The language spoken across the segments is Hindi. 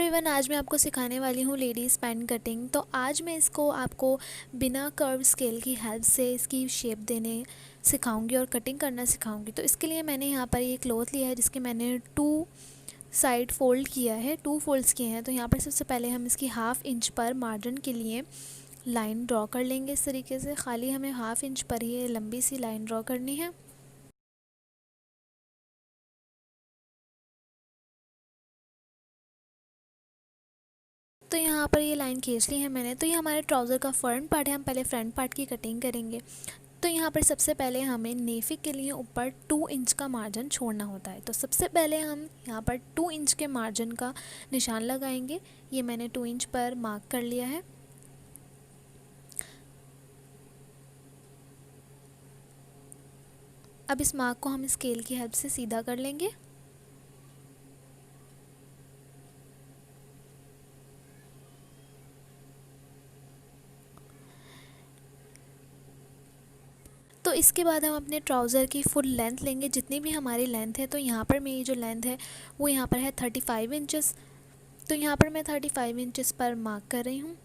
एवरीवन, आज मैं आपको सिखाने वाली हूँ लेडीज़ पैंट कटिंग। तो आज मैं इसको आपको बिना कर्व स्केल की हेल्प से इसकी शेप देने सिखाऊंगी और कटिंग करना सिखाऊंगी। तो इसके लिए मैंने यहाँ पर ये क्लॉथ लिया है जिसके मैंने 2 साइड फोल्ड किया है, 2 फोल्ड्स किए हैं। तो यहाँ पर सबसे पहले हम इसकी 1/2 इंच पर मार्जिन के लिए लाइन ड्रॉ कर लेंगे। इस तरीके से खाली हमें 1/2 इंच पर ही लंबी सी लाइन ड्रॉ करनी है। तो यहाँ पर ये लाइन खींच ली है मैंने। तो ये हमारे ट्राउज़र का फ्रंट पार्ट है, हम पहले फ्रंट पार्ट की कटिंग करेंगे। तो यहाँ पर सबसे पहले हमें नेफी के लिए ऊपर 2 इंच का मार्जिन छोड़ना होता है। तो सबसे पहले हम यहाँ पर 2 इंच के मार्जिन का निशान लगाएंगे। ये मैंने 2 इंच पर मार्क कर लिया है। अब इस मार्क को हम स्केल की हेल्प से सीधा कर लेंगे। तो इसके बाद हम अपने ट्राउज़र की फुल लेंथ लेंगे, जितनी भी हमारी लेंथ है। तो यहाँ पर मेरी जो लेंथ है वो यहाँ पर है 35 इंचेस। तो यहाँ पर मैं 35 इंचेस पर मार्क कर रही हूँ।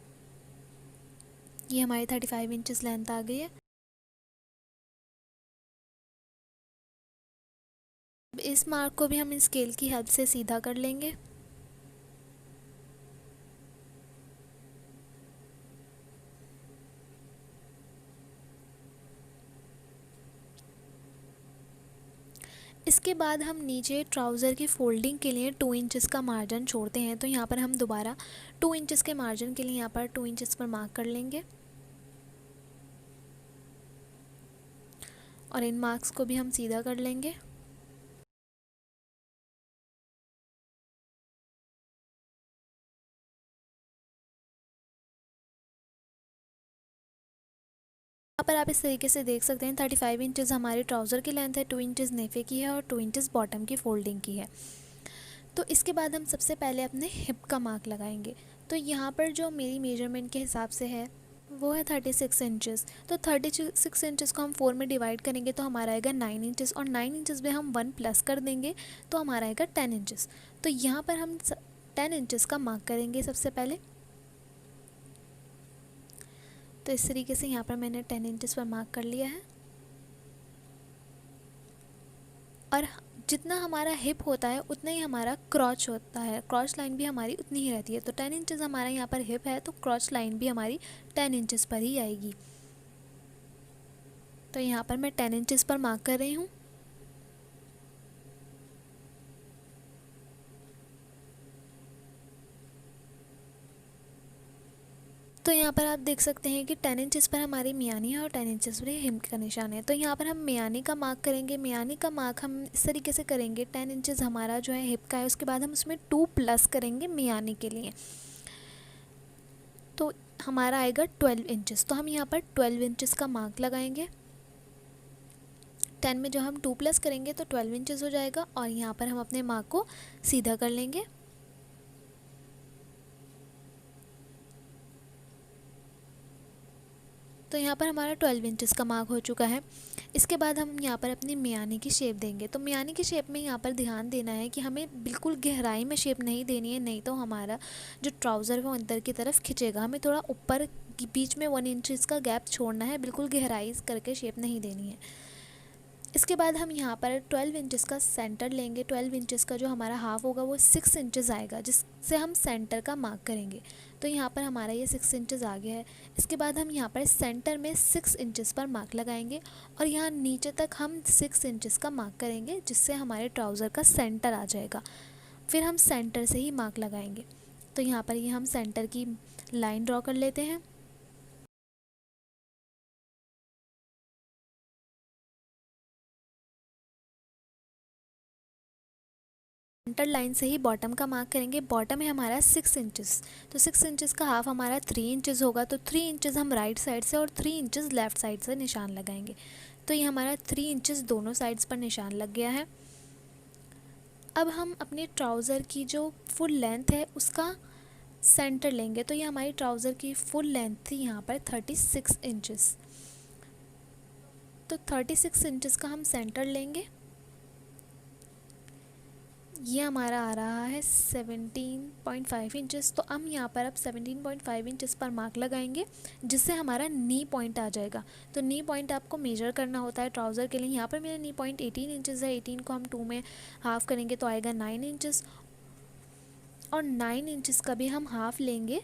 ये हमारी 35 इंचेस लेंथ आ गई है। इस मार्क को भी हम स्केल की हेल्प से सीधा कर लेंगे। इसके बाद हम नीचे ट्राउज़र की फ़ोल्डिंग के लिए 2 इंचेस का मार्जिन छोड़ते हैं। तो यहाँ पर हम दोबारा 2 इंचेस के मार्जिन के लिए यहाँ पर 2 इंचेस पर मार्क कर लेंगे और इन मार्क्स को भी हम सीधा कर लेंगे। यहाँ पर आप इस तरीके से देख सकते हैं 35 इंचेस हमारे ट्राउज़र की लेंथ है, 2 इंचेस नेफे की है और 2 इंचेस बॉटम की फ़ोल्डिंग की है। तो इसके बाद हम सबसे पहले अपने हिप का मार्क लगाएंगे। तो यहाँ पर जो मेरी मेजरमेंट के हिसाब से है वो है 36 इंचेस। तो 36 इंचेस को हम 4 में डिवाइड करेंगे तो हमारा आएगा 9 इंचेस, और 9 इंचेस में हम 1 प्लस कर देंगे तो हमारा आएगा 10 इंचेस। तो यहाँ पर हम 10 इंचेस का मार्क करेंगे सबसे पहले। तो इस तरीके से यहाँ पर मैंने 10 इंचेस पर मार्क कर लिया है। और जितना हमारा हिप होता है उतना ही हमारा क्रॉच होता है, क्रॉच लाइन भी हमारी उतनी ही रहती है। तो 10 इंचेस हमारा यहाँ पर हिप है तो क्रॉच लाइन भी हमारी 10 इंचेस पर ही आएगी। तो यहाँ पर मैं 10 इंचेस पर मार्क कर रही हूँ। तो यहाँ पर आप देख सकते हैं कि 10 इंचेस पर हमारी मियानी है और 10 इंचेस पर हिप का निशान है। तो यहाँ पर हम मियानी का मार्क करेंगे। मियानी का मार्क हम इस तरीके से करेंगे, 10 इंचेस हमारा जो है हिप का है, उसके बाद हम उसमें 2 प्लस करेंगे मियानी के लिए। तो हमारा आएगा 12 इंचेस। तो हम यहाँ पर 12 इंचेस का मार्क लगाएंगे। 10 में जो हम 2 प्लस करेंगे तो 12 इंचेस हो जाएगा और यहाँ पर हम अपने मार्क को सीधा कर लेंगे। तो यहाँ पर हमारा 12 इंचेस का मार्क हो चुका है। इसके बाद हम यहाँ पर अपनी मियानी की शेप देंगे। तो मियानी की शेप में यहाँ पर ध्यान देना है कि हमें बिल्कुल गहराई में शेप नहीं देनी है, नहीं तो हमारा जो ट्राउज़र है वो अंदर की तरफ खिंचेगा। हमें थोड़ा ऊपर बीच में 1 इंच का गैप छोड़ना है, बिल्कुल गहराई करके शेप नहीं देनी है। इसके बाद हम यहाँ पर 12 इंचेस का सेंटर लेंगे। 12 इंचेस का जो हमारा हाफ होगा वो 6 इंचेस आएगा, जिससे हम सेंटर का मार्क करेंगे। तो यहाँ पर हमारा ये 6 इंचेस आ गया है। इसके बाद हम यहाँ पर सेंटर में 6 इंचेस पर मार्क लगाएंगे और यहाँ नीचे तक हम 6 इंचेस का मार्क करेंगे, जिससे हमारे ट्राउज़र का सेंटर आ जाएगा। फिर हम सेंटर से ही मार्क लगाएंगे। तो यहाँ पर ये हम सेंटर की लाइन ड्रॉ कर लेते हैं। सेंटर लाइन से ही बॉटम का मार्क करेंगे। बॉटम है हमारा 6 इंचेस। तो 6 इंचेस का हाफ हमारा 3 इंचेस होगा। तो 3 इंचेस हम राइट साइड से और 3 इंचेस लेफ़्ट साइड से निशान लगाएंगे। तो ये हमारा 3 इंचेस दोनों साइड्स पर निशान लग गया है। अब हम अपने ट्राउज़र की जो फुल लेंथ है उसका सेंटर लेंगे। तो ये हमारी ट्राउज़र की फुल लेंथ थी यहाँ पर 36 इंचेस। तो 36 इंचेस का हम सेंटर लेंगे। ये हमारा आ रहा है 17.5 इंचेस। तो हम यहाँ पर अब 17.5 इंचेस पर मार्क लगाएंगे, जिससे हमारा नी पॉइंट आ जाएगा। तो नी पॉइंट आपको मेजर करना होता है ट्राउज़र के लिए। यहाँ पर मेरा नी पॉइंट 18 इंचेस है। 18 को हम 2 में हाफ़ करेंगे तो आएगा 9 इंचेस, और 9 इंचेस का भी हम हाफ़ लेंगे,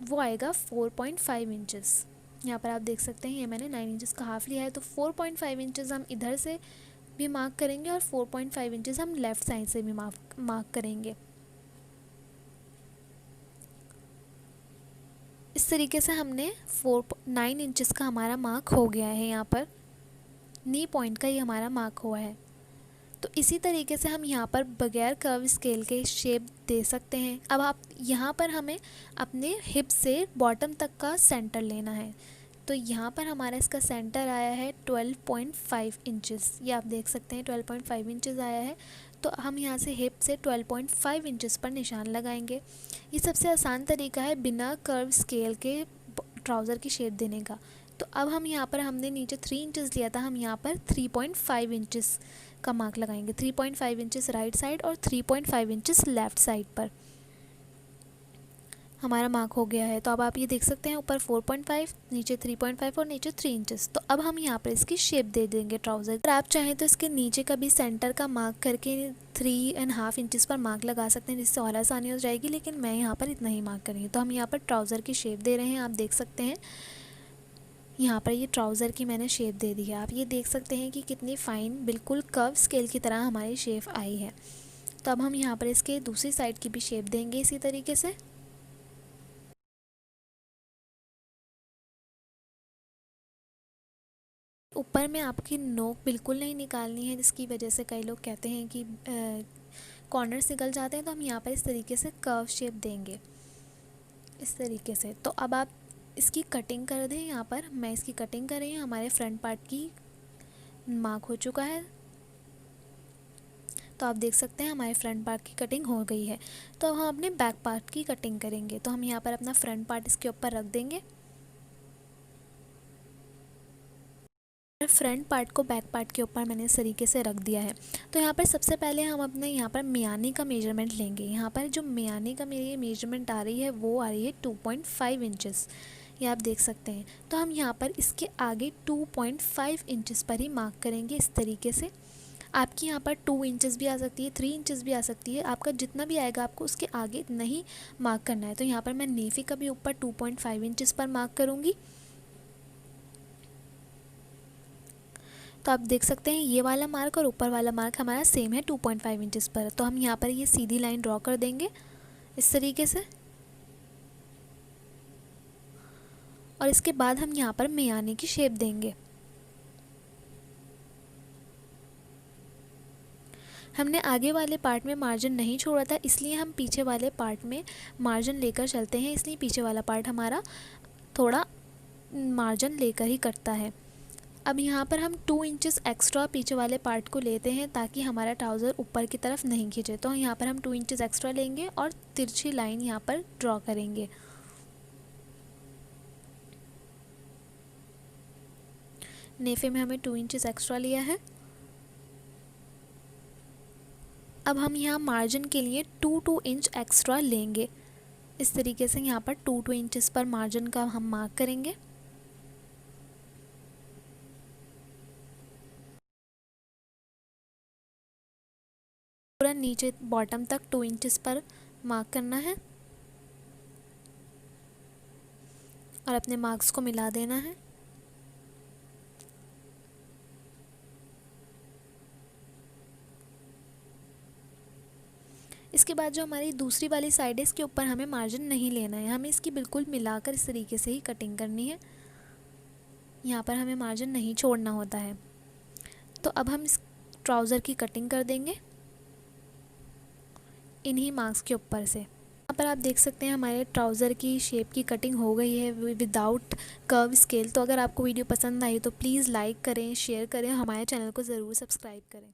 वो आएगा 4.5 इंचेस। यहाँ पर आप देख सकते हैं ये मैंने 9 इंचेस का हाफ़ लिया है। तो 4.5 इंचेस हम इधर से भी मार्क करेंगे और 4.5 इंचेस हम लेफ़्ट साइड से भी मार्क करेंगे। इस तरीके से हमने 9 इंचेस का हमारा मार्क हो गया है। यहाँ पर नी पॉइंट का ये हमारा मार्क हुआ है। तो इसी तरीके से हम यहाँ पर बगैर कर्व स्केल के शेप दे सकते हैं। अब आप यहाँ पर हमें अपने हिप से बॉटम तक का सेंटर लेना है। तो यहाँ पर हमारा इसका सेंटर आया है 12.5 इंचेस। ये आप देख सकते हैं 12.5 इंचेस आया है। तो हम यहाँ से हिप से 12.5 इंचेस पर निशान लगाएंगे। ये सबसे आसान तरीका है बिना कर्व स्केल के ट्राउज़र की शेप देने का। तो अब हम यहाँ पर, हमने नीचे 3 इंचेस लिया था, हम यहाँ पर 3.5 इंचेस का मार्क लगाएंगे। 3.5 इंचेस राइट साइड और 3.5 इंचेस लेफ़्ट साइड पर हमारा मार्क हो गया है। तो अब आप ये देख सकते हैं ऊपर 4.5, नीचे 3.5 और नीचे 3 इंचेस। तो अब हम यहाँ पर इसकी शेप दे देंगे ट्राउज़र। अगर आप चाहें तो इसके नीचे का भी सेंटर का मार्क करके 3.5 इंचेस पर मार्क लगा सकते हैं, जिससे और आसानी हो जाएगी, लेकिन मैं यहाँ पर इतना ही मार्क करूँगी। तो हम यहाँ पर ट्राउज़र की शेप दे रहे हैं। आप देख सकते हैं यहाँ पर ये ट्राउज़र की मैंने शेप दे दी है। आप ये देख सकते हैं कि कितनी फ़ाइन बिल्कुल कर्व स्केल की तरह हमारी शेप आई है। तो अब हम यहाँ पर इसके दूसरी साइड की भी शेप देंगे इसी तरीके से। ऊपर में आपकी नोक बिल्कुल नहीं निकालनी है, जिसकी वजह से कई लोग कहते हैं कि कॉर्नर्स निकल जाते हैं। तो हम यहाँ पर इस तरीके से कर्व शेप देंगे, इस तरीके से। तो अब आप इसकी कटिंग कर दें। यहाँ पर मैं इसकी कटिंग कर रही हूँ। हमारे फ्रंट पार्ट की मार्क हो चुका है। तो आप देख सकते हैं हमारे फ्रंट पार्ट की कटिंग हो गई है। तो हम अपने बैक पार्ट की कटिंग करेंगे। तो हम यहाँ पर अपना फ्रंट पार्ट इसके ऊपर रख देंगे। फ्रंट पार्ट को बैक पार्ट के ऊपर मैंने इस तरीके से रख दिया है। तो यहाँ पर सबसे पहले हम अपने यहाँ पर मियानी का मेजरमेंट लेंगे। यहाँ पर जो मियानी का मेरी मेजरमेंट आ रही है वो आ रही है 2.5 इंचेस। ये आप देख सकते हैं। तो हम यहाँ पर इसके आगे 2.5 इंचेस पर ही मार्क करेंगे इस तरीके से। आपकी यहाँ पर 2 इंचेस भी आ सकती है, 3 इंचेस भी आ सकती है। आपका जितना भी आएगा आपको उसके आगे नहीं मार्क करना है। तो यहाँ पर मैं नेफी का भी ऊपर 2.5 इंचेस पर मार्क करूँगी। तो आप देख सकते हैं ये वाला मार्क और ऊपर वाला मार्क हमारा सेम है 2.5 इंचेस पर। तो हम यहाँ पर ये सीधी लाइन ड्रॉ कर देंगे इस तरीके से। और इसके बाद हम यहाँ पर मियानी की शेप देंगे। हमने आगे वाले पार्ट में मार्जिन नहीं छोड़ा था, इसलिए हम पीछे वाले पार्ट में मार्जिन लेकर चलते हैं। इसलिए पीछे वाला पार्ट हमारा थोड़ा मार्जिन लेकर ही कटता है। अब यहाँ पर हम 2 इंचेस एक्स्ट्रा पीछे वाले पार्ट को लेते हैं, ताकि हमारा ट्राउज़र ऊपर की तरफ नहीं खींचे। तो यहाँ पर हम 2 इंचेस एक्स्ट्रा लेंगे और तिरछी लाइन यहाँ पर ड्रॉ करेंगे। नेफे में हमें 2 इंचेस एक्स्ट्रा लिया है। अब हम यहाँ मार्जिन के लिए 2 इंच एक्स्ट्रा लेंगे। इस तरीके से यहाँ पर 2 इंचेस पर मार्जिन का हम मार्क करेंगे। पूरा नीचे बॉटम तक 2 इंचेस पर मार्क करना है और अपने मार्क्स को मिला देना है। इसके बाद जो हमारी दूसरी वाली साइड है इसके ऊपर हमें मार्जिन नहीं लेना है, हमें इसकी बिल्कुल मिलाकर इस तरीके से ही कटिंग करनी है। यहाँ पर हमें मार्जिन नहीं छोड़ना होता है। तो अब हम इस ट्राउज़र की कटिंग कर देंगे इन्हीं मार्क्स के ऊपर से। यहाँ पर आप देख सकते हैं हमारे ट्राउज़र की शेप की कटिंग हो गई है विदाउट कर्व स्केल। तो अगर आपको वीडियो पसंद आई तो प्लीज़ लाइक करें, शेयर करें, हमारे चैनल को ज़रूर सब्सक्राइब करें।